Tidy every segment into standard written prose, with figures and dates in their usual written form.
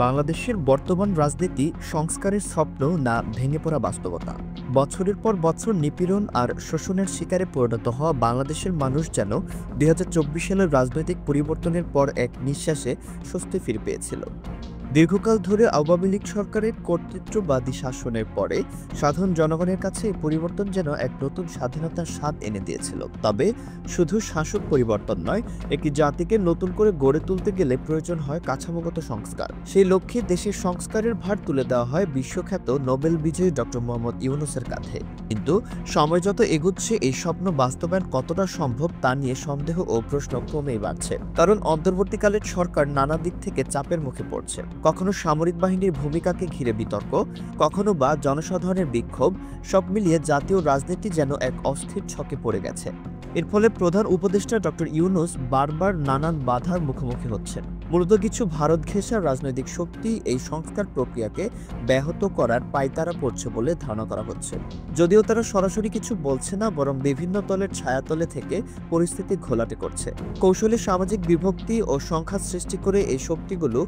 বাংলাদেশের বর্তমান রাজনীতি সংস্কারের স্বপ্ন না ভেঙে পড়া বাস্তবতা। বছরের পর বছর নিপীড়ন আর শোষণের শিকারে পরিণত হওয়া বাংলাদেশের মানুষ যেন ২০২৪ সালের রাজনৈতিক পরিবর্তনের পর এক নিঃশ্বাসে স্বস্তি ফিরে পেয়েছিল। দীর্ঘকাল ধরে আওয়ামী লীগ সরকারের কর্তৃত্ববাদী শাসনের পরে সাধারণ জনগণের কাছে এই পরিবর্তন যেন এক নতুন স্বাধীনতার স্বাদ এনে দিয়েছিল। তবে শুধু শাসক পরিবর্তন নয়, একটি জাতিকে নতুন করে গড়ে তুলতে গেলে প্রয়োজন হয় কাঠামোগত সংস্কার। সেই লক্ষ্যে দেশের সংস্কারের ভার তুলে দেওয়া হয় বিশ্বখ্যাত নোবেল বিজয়ী ডক্টর মোহাম্মদ ইউনূসের কাঁধে। কিন্তু সময় যত এগুচ্ছে এই স্বপ্ন বাস্তবায়ন কতটা সম্ভব তা নিয়ে সন্দেহ ও প্রশ্ন ক্রমেই বাড়ছে। কারণ অন্তর্বর্তীকালের সরকার নানা দিক থেকে চাপের মুখে পড়ছে। কখনো সামরিক বাহিনীর ভূমিকাকে ঘিরে বিতর্ক, কখনো বা জনসাধারণের বিক্ষোভ, সব মিলিয়ে জাতীয় রাজনীতি যেন এক অস্থির ছকে পড়ে গেছে। এর ফলে প্রধান উপদেষ্টা ডক্টর ইউনূস বারবার নানান বাধার মুখোমুখি হচ্ছেন। মূলত কিছু ভারত ঘেঁষা রাজনৈতিক শক্তি এই সংস্কার প্রক্রিয়াকে ব্যাহত করার পায়তারা পড়ছে বলে ধারণা করা হচ্ছে। যদিও তারা সরাসরি কিছু বলছে না, বরং বিভিন্ন দলের ছায়াতলে থেকে পরিস্থিতি ঘোলাটে করছে। কৌশলে সামাজিক বিভক্তি ও সংঘাত সৃষ্টি করে এই শক্তিগুলো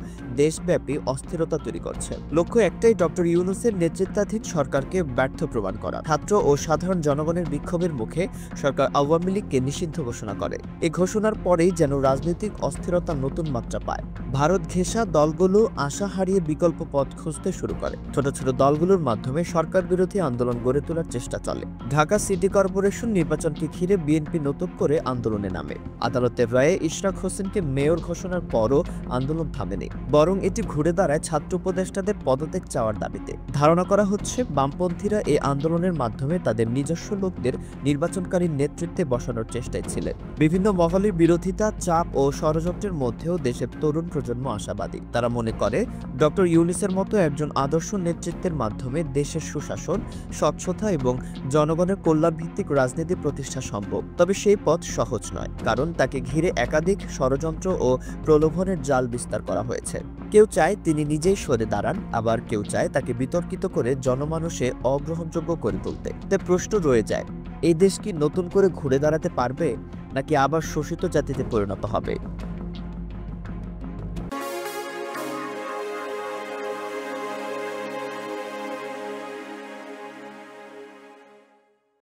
দেশব্যাপী অস্থিরতা তৈরি করছে। লক্ষ্য একটাই, ডক্টর ইউনূসের নেতৃত্বাধীন সরকারকে ব্যর্থ প্রমাণ করা। ছাত্র ও সাধারণ জনগণের বিক্ষোভের মুখে সরকার আওয়ামী লীগকে নিষিদ্ধ ঘোষণা করে। এই ঘোষণার পরেই যেন রাজনৈতিক অস্থিরতা নতুন মাত্রা পায়। ভারত ঘেঁষা দলগুলো আশা হারিয়ে বিকল্প পথ খুঁজতে শুরু করে। ছোট ছোট দলগুলোর মাধ্যমে সরকার বিরোধী আন্দোলন গড়ে তোলার চেষ্টা চলে। ঢাকা সিটি কর্পোরেশন নির্বাচনকে ঘিরে বিএনপি নতুন করে আন্দোলনে নামে। আদালতের রায়ে ইশরাক হোসেনকে মেয়র ঘোষণার পরও আন্দোলন থামেনি, বরং এটি ঘুরে দাঁড়ায় ছাত্র উপদেষ্টাদের পদত্যাগ চাওয়ার দাবিতে। ধারণা করা হচ্ছে বামপন্থীরা এই আন্দোলনের মাধ্যমে তাদের নিজস্ব লোকদের নির্বাচনকারী নেতৃত্বে বসানোর চেষ্টায় ছিলেন। বিভিন্ন মহলের বিরোধিতা, চাপ ও ষড়যন্ত্রের মধ্যেও দেশের তরুণ প্রজন্ম আশাবাদী। তারা মনে করে ডক্টর ইউনূসের মতো একজন আদর্শ নেতৃত্বের মাধ্যমে দেশের সুশাসন, স্বচ্ছতা এবং জনগণের কল্যাণ ভিত্তিক রাজনীতি প্রতিষ্ঠা সম্ভব। তবে সেই পথ সহজ নয়, কারণ তাকে ঘিরে একাধিক ষড়যন্ত্র ও প্রলোভনের জাল বিস্তার করা হয়েছে। কেউ চায় তিনি নিজেই সরে দাঁড়ান, আবার কেউ চায় তাকে বিতর্কিত করে জনমানুষে অগ্রহণযোগ্য করে তুলতে। তাই প্রশ্ন রয়ে যায়, এই দেশ কি নতুন করে ঘুরে দাঁড়াতে পারবে, নাকি আবার শোষিত জাতিতে পরিণত হবে?